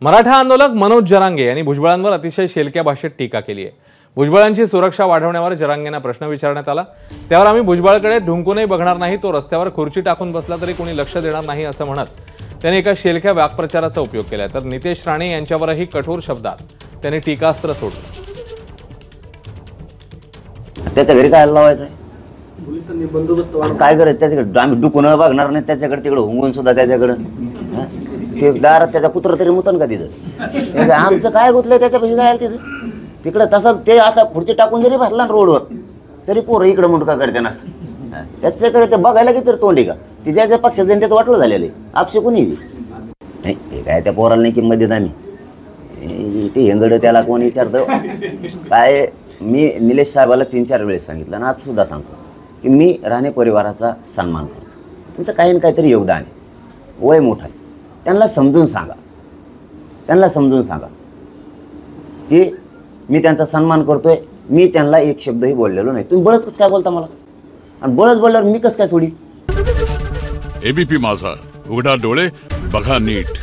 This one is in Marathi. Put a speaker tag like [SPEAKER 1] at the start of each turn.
[SPEAKER 1] मराठा आंदोलक मनोज जरांगे यांनी भुजबळांवर अतिशय शेलक्या भाषेत टीका केली आहे। भुजबळांची सुरक्षा वाढवण्यावर जरांगेंना प्रश्न विचारण्यात आला, त्यावर आम्ही भुजबळाकडे ढुंकूनही बघणार नाही, तो रस्त्यावर खुर्ची टाकून बसला तरी कोणी लक्ष देणार नाही असं म्हणत त्यांनी एका शेलक्या वाक्प्रचाराचा उपयोग केलाय। तर नितेश राणे यांच्यावरही कठोर शब्दात त्यांनी टीकास्त्र सोडलं।
[SPEAKER 2] त्याच्या घरी काय लावायचं आहे, पोलिसांनी बंदोबस्त काय करायचं त्याच्याकडे, आम्ही डुकून बघणार नाही त्याच्याकडे, तिकडे हुंगून सुद्धा त्याच्याकडे ते दारात त्याचा कुत्रा तरी मुतन का तिथं, आमचं काय गुतलंय त्याच्यापाशी जायला तिथं, तिकडं तसं ते असा खुर्ची टाकून जरी बसला ना रोडवर तरी पोरं इकडं मुंडका करते नसतं, त्याच्याकडे ते बघायला की तर तोंडी का ती ज्या पक्षात जाईन त्याचं वाटलं झालेलं आहे, आपशे कोणी नाही हे काय त्या पोराला नाही किंमत देत आम्ही, ते हेंगड त्याला कोण विचारतं काय। मी निलेश साहेबाला 3-4 वेळेस सांगितलं आणि आज सुद्धा सांगतो की मी राणे परिवाराचा सन्मान करतो, तुमचं काही ना काहीतरी योगदान आहे, वय मोठं आहे, त्यांना समजून सांगा, त्यांना समजून सांगा की मी त्यांचा सन्मान करतोय, मी त्यांना एक शब्दही बोललेलो नाही, तुम्ही बळच कसं काय बोलता मला, आणि बळच बोलल्यावर मी कसं काय सोडी।
[SPEAKER 3] एबीपी माझा, उघडा डोळे बघा नीट।